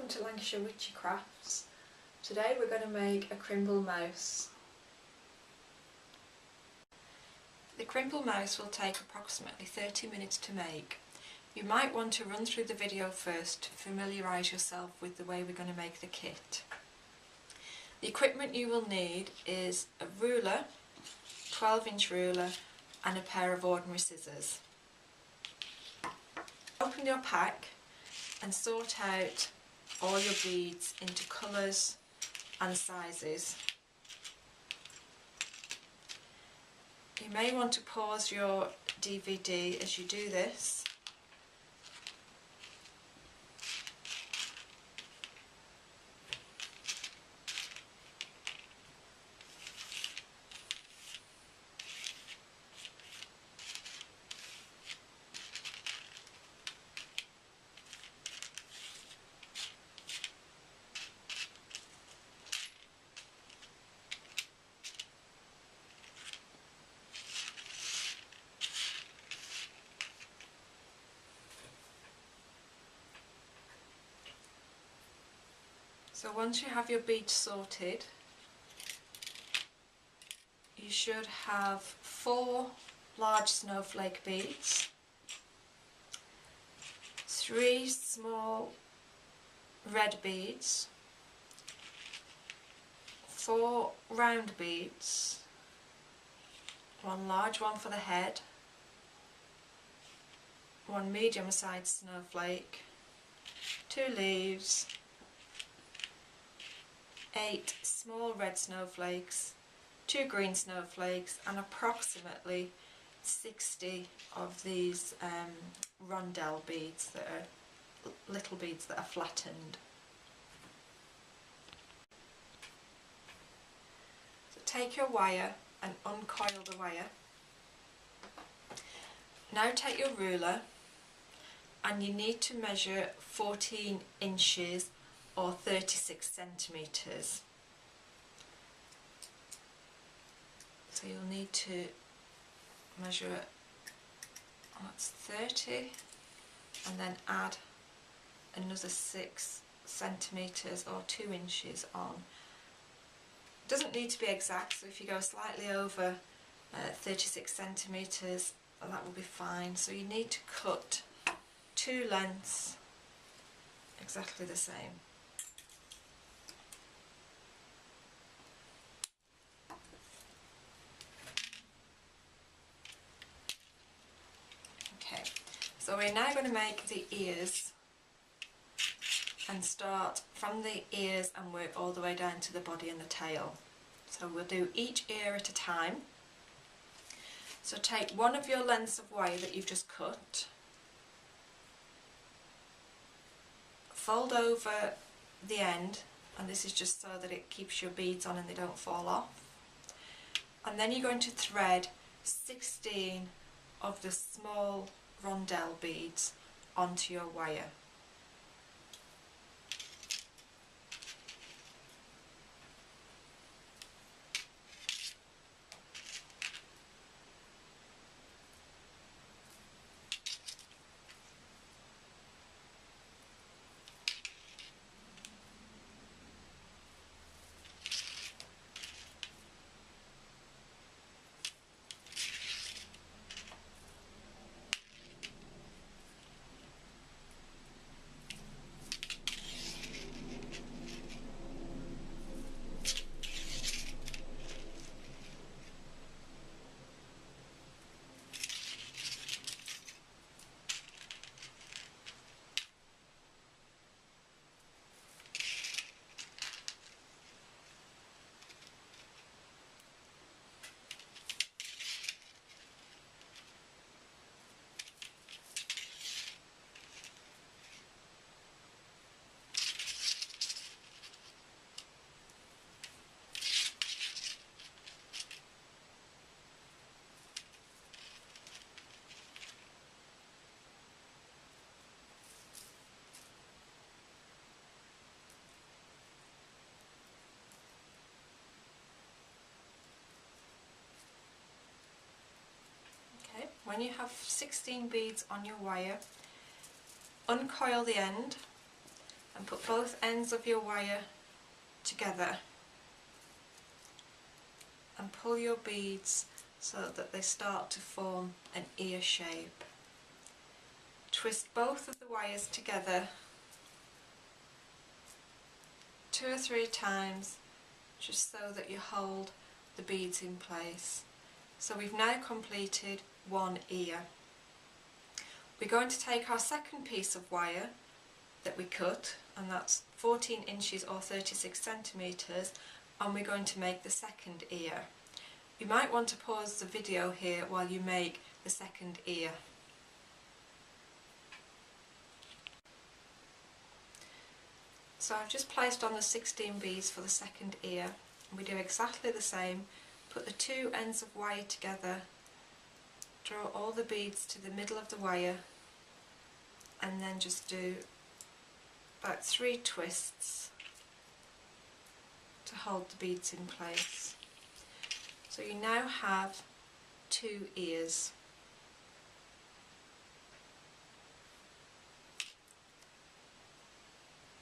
welcome to Lancashire Witchy Crafts. Today we're going to make a Chrimble mouse. The Chrimble mouse will take approximately 30 minutes to make. You might want to run through the video first to familiarise yourself with the way we're going to make the kit. The equipment you will need is a ruler, 12-inch ruler, and a pair of ordinary scissors. Open your pack and sort out all your beads into colours and sizes. You may want to pause your DVD as you do this. So once you have your beads sorted, you should have 4 large snowflake beads, 3 small red beads, 4 round beads, 1 large one for the head, 1 medium-sized snowflake, 2 leaves, 8 small red snowflakes, 2 green snowflakes, and approximately 60 of these rondelle beads that are little beads that are flattened. So take your wire and uncoil the wire. Now take your ruler and you need to measure 14 inches or 36 centimetres. So you'll need to measure, that's 30, and then add another 6 centimetres or 2 inches on. It doesn't need to be exact, so if you go slightly over 36 centimetres, that will be fine. So you need to cut 2 lengths exactly the same. Okay, so we're now going to make the ears and start from the ears and work all the way down to the body and the tail. So we'll do each ear at a time. So take one of your lengths of wire that you've just cut, fold over the end, and this is just so that it keeps your beads on and they don't fall off. And then you're going to thread 16 of the small rondelle beads onto your wire. When you have 16 beads on your wire, uncoil the end and put both ends of your wire together and pull your beads so that they start to form an ear shape. Twist both of the wires together 2 or 3 times just so that you hold the beads in place. So we've now completed one ear. We're going to take our second piece of wire that we cut, and that's 14 inches or 36 centimetres, and we're going to make the second ear. You might want to pause the video here while you make the second ear. So I've just placed on the 16 beads for the second ear. We do exactly the same. Put the 2 ends of wire together, draw all the beads to the middle of the wire, and then just do about 3 twists to hold the beads in place. So you now have 2 ears.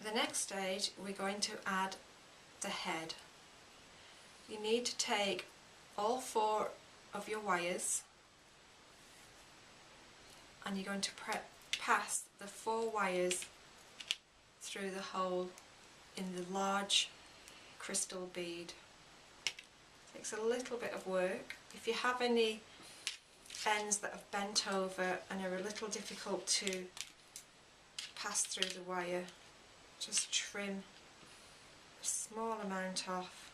The next stage, we're going to add the head. You need to take all 4 of your wires and you're going to pass the 4 wires through the hole in the large crystal bead. Takes a little bit of work. If you have any ends that have bent over and are a little difficult to pass through the wire, just trim a small amount off,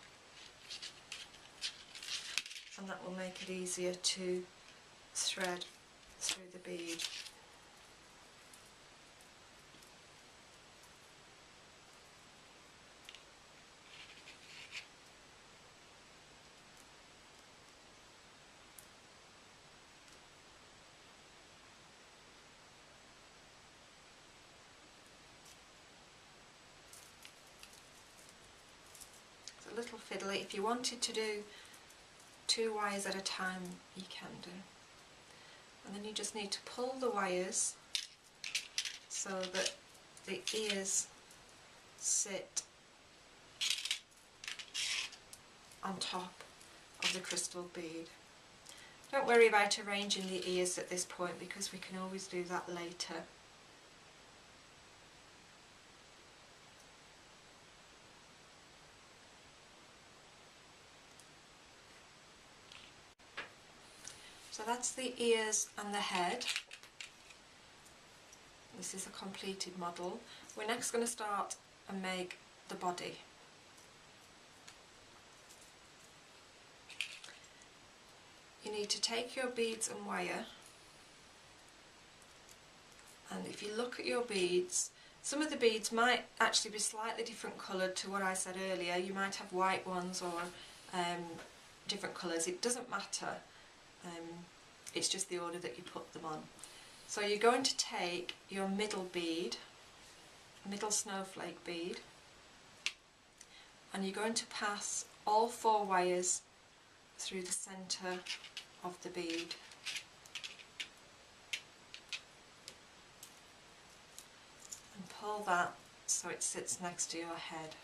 and that will make it easier to thread through the bead. It's a little fiddly. If you wanted to do 2 wires at a time, you can do. And then you just need to pull the wires so that the ears sit on top of the crystal bead. Don't worry about arranging the ears at this point because we can always do that later. So that's the ears and the head. This is a completed model. We're next going to start and make the body. You need to take your beads and wire, and if you look at your beads, some of the beads might actually be slightly different coloured to what I said earlier. You might have white ones or different colours. It doesn't matter. It's just the order that you put them on. So you're going to take your middle bead, middle snowflake bead, and you're going to pass all 4 wires through the centre of the bead. And pull that so it sits next to your head.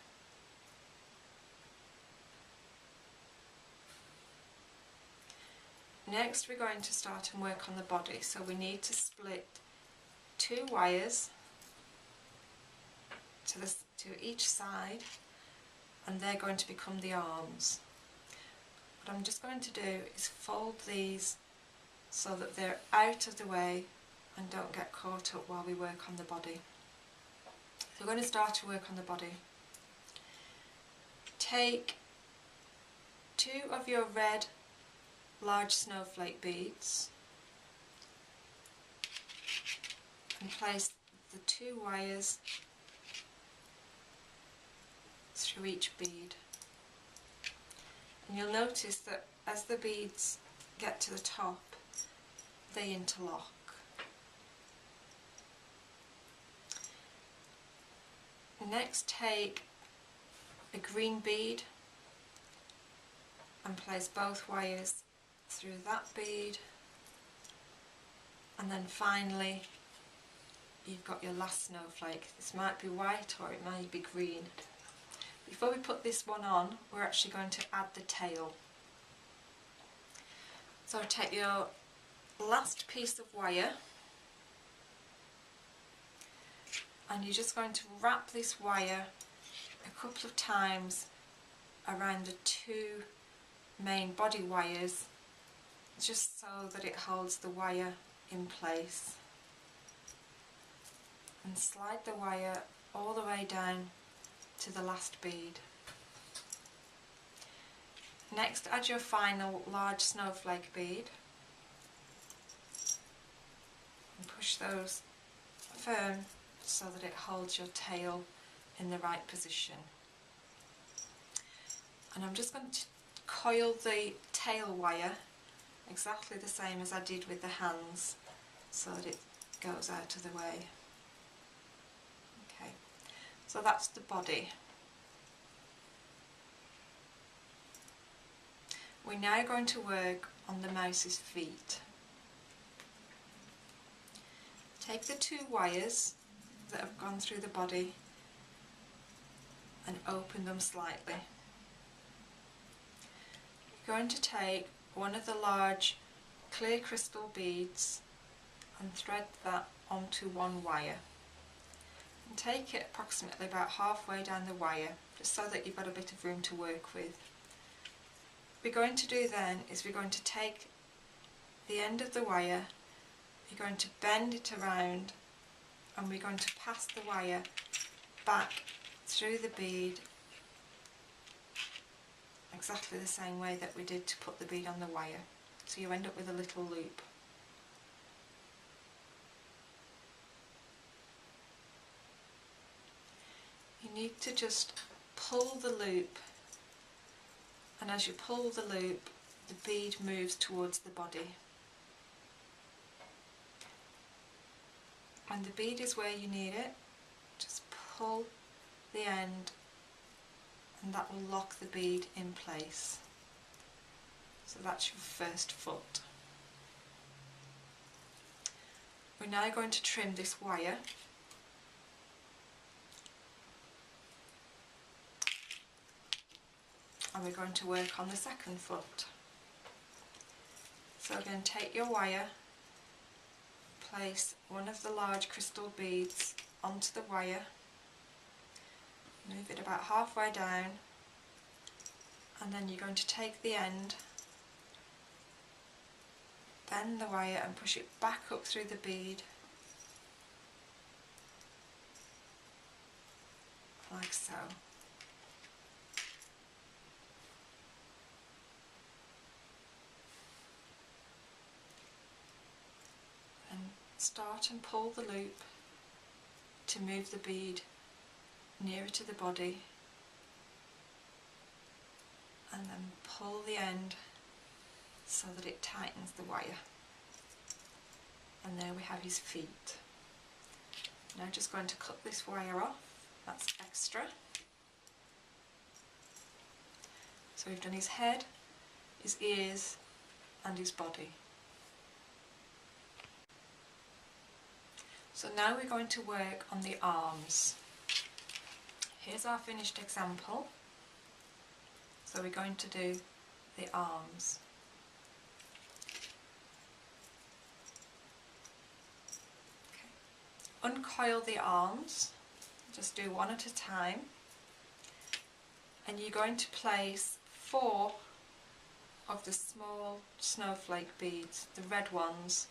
Next we're going to start and work on the body, so we need to split 2 wires to each side, and they're going to become the arms. What I'm just going to do is fold these so that they're out of the way and don't get caught up while we work on the body. So we're going to start to work on the body. Take 2 of your red large snowflake beads and place the 2 wires through each bead. And you'll notice that as the beads get to the top, they interlock. Next, take a green bead and place both wires through that bead, and then finally you've got your last snowflake. This might be white or it may be green. Before we put this one on, we're actually going to add the tail. So take your last piece of wire and you're just going to wrap this wire a couple of times around the two main body wires, just so that it holds the wire in place, and slide the wire all the way down to the last bead. Next, add your final large snowflake bead and push those firm so that it holds your tail in the right position. And I'm just going to coil the tail wire exactly the same as I did with the hands so that it goes out of the way. Okay, so that's the body. We're now going to work on the mouse's feet. Take the two wires that have gone through the body and open them slightly. You're going to take one of the large clear crystal beads and thread that onto one wire. And take it approximately about halfway down the wire, just so that you've got a bit of room to work with. What we're going to do then is we're going to take the end of the wire, you're going to bend it around, and we're going to pass the wire back through the bead exactly the same way that we did to put the bead on the wire. So you end up with a little loop. You need to just pull the loop, and as you pull the loop, the bead moves towards the body. When the bead is where you need it, just pull the end and that will lock the bead in place. So that's your first foot. We're now going to trim this wire. And we're going to work on the second foot. So again, take your wire, place one of the large crystal beads onto the wire, move it about halfway down, and then you're going to take the end, bend the wire and push it back up through the bead, like so. And start and pull the loop to move the bead nearer to the body, and then pull the end so that it tightens the wire. And there we have his feet. Now just going to cut this wire off, that's extra. So we've done his head, his ears and his body. So now we're going to work on the arms. Here's our finished example. So we're going to do the arms. Okay. Uncoil the arms, just do one at a time, and you're going to place 4 of the small snowflake beads, the red ones,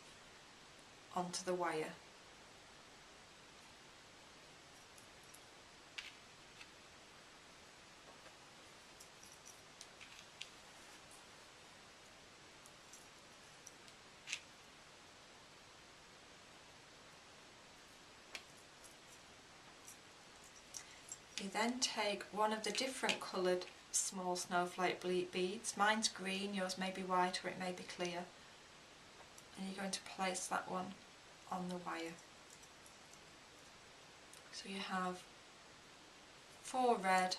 onto the wire. You then take one of the different coloured small snowflake beads, mine's green, yours may be white or it may be clear, and you're going to place that one on the wire. So you have 4 red,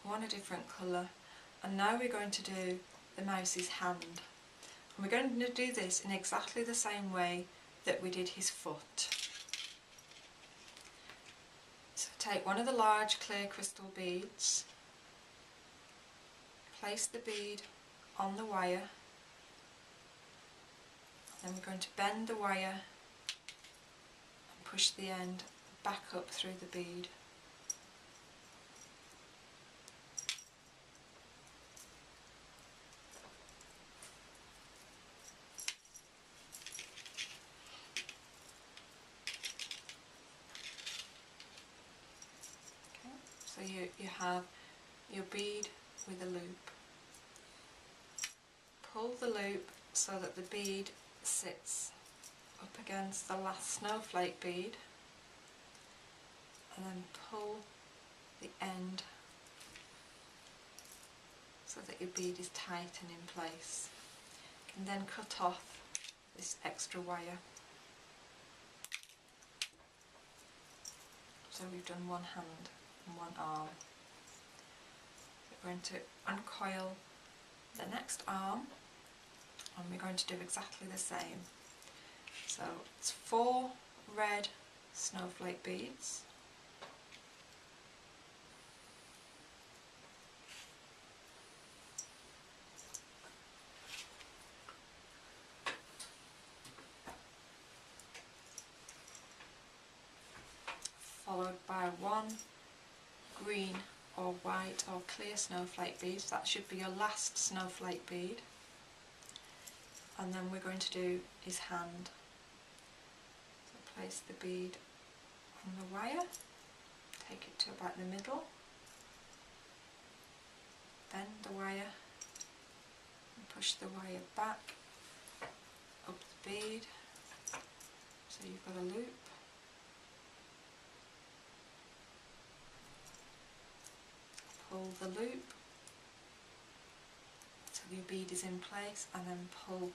1 a different colour, and now we're going to do the mouse's hand. And we're going to do this in exactly the same way that we did his foot. take one of the large clear crystal beads, place the bead on the wire, then we're going to bend the wire and push the end back up through the bead. Okay, so you have your bead with a loop. Pull the loop so that the bead sits up against the last snowflake bead, and then pull the end so that your bead is tight and in place. You can then cut off this extra wire. So we've done one hand and one arm. We're going to uncoil the next arm and we're going to do exactly the same. So it's 4 red snowflake beads, followed by 1 green or white or clear snowflake bead. So that should be your last snowflake bead. And then we're going to do his hand. So place the bead on the wire, take it to about the middle, bend the wire and push the wire back up the bead so you've got a loop. Pull the loop till your bead is in place and then pull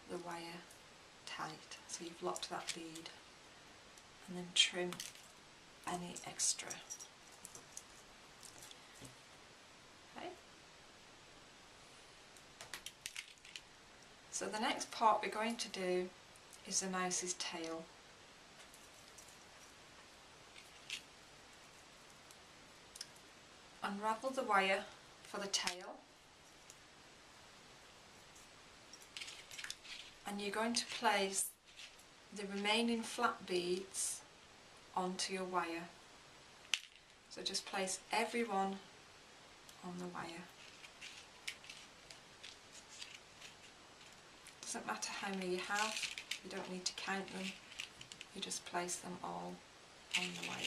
the wire tight so you've locked that bead, and then trim any extra. Okay. So the next part we're going to do is the mouse's tail. Unravel the wire for the tail, and you're going to place the remaining flat beads onto your wire. So just place every one on the wire. Doesn't matter how many you have, you don't need to count them, you just place them all on the wire.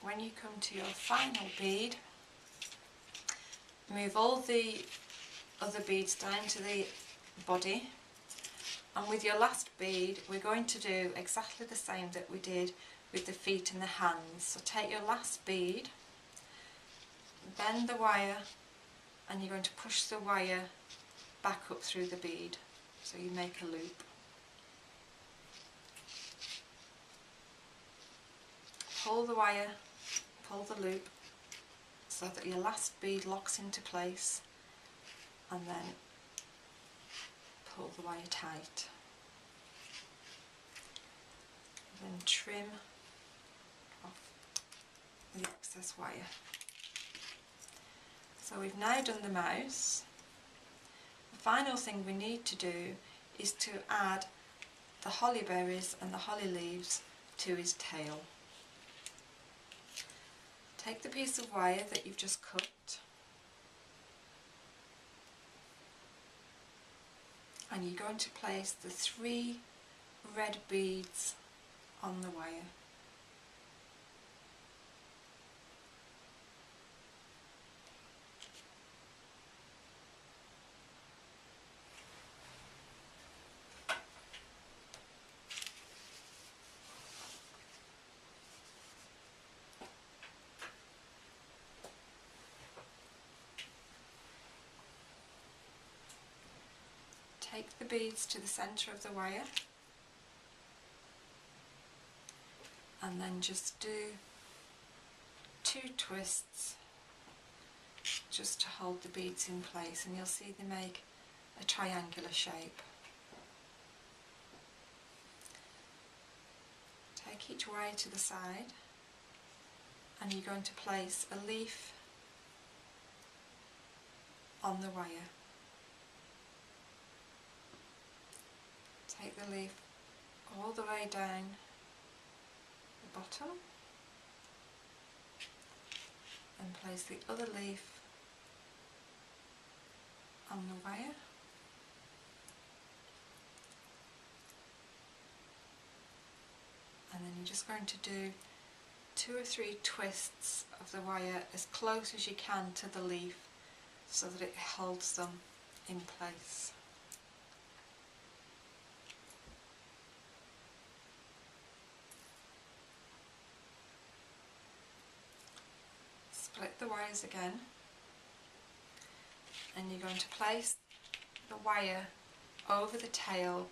When you come to your final bead, move all the other beads down to the body, and with your last bead we're going to do exactly the same that we did with the feet and the hands. So take your last bead, bend the wire, and you're going to push the wire back up through the bead, so you make a loop. Pull the wire, pull the loop so that your last bead locks into place, and then pull the wire tight. Then trim off the excess wire. So we've now done the mouse. The final thing we need to do is to add the holly berries and the holly leaves to his tail. Take the piece of wire that you've just cut and you're going to place the 3 red beads on the wire. Take the beads to the centre of the wire and then just do 2 twists just to hold the beads in place, and you'll see they make a triangular shape. Take each wire to the side and you're going to place a leaf on the wire. Take the leaf all the way down the bottom and place the other leaf on the wire. And then you're just going to do 2 or 3 twists of the wire as close as you can to the leaf so that it holds them in place. Split the wires again and you're going to place the wire over the tail,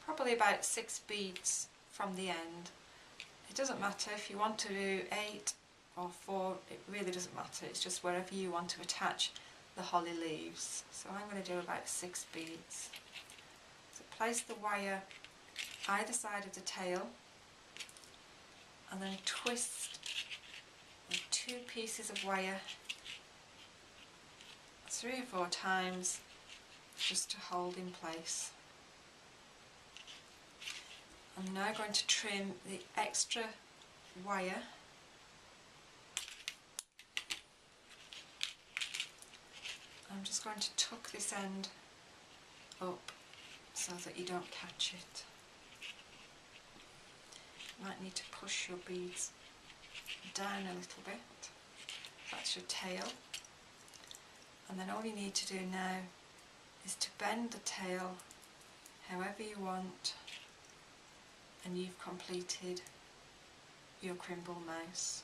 probably about 6 beads from the end. It doesn't matter if you want to do 8 or 4, it really doesn't matter, it's just wherever you want to attach the holly leaves. So I'm going to do about 6 beads. So place the wire either side of the tail and then twist the 2 pieces of wire 3 or 4 times just to hold in place. I'm now going to trim the extra wire I'm just going to tuck this end up so that you don't catch it. You might need to push your beads down a little bit. That's your tail. And then all you need to do now is to bend the tail however you want, and you've completed your Chrimble mouse.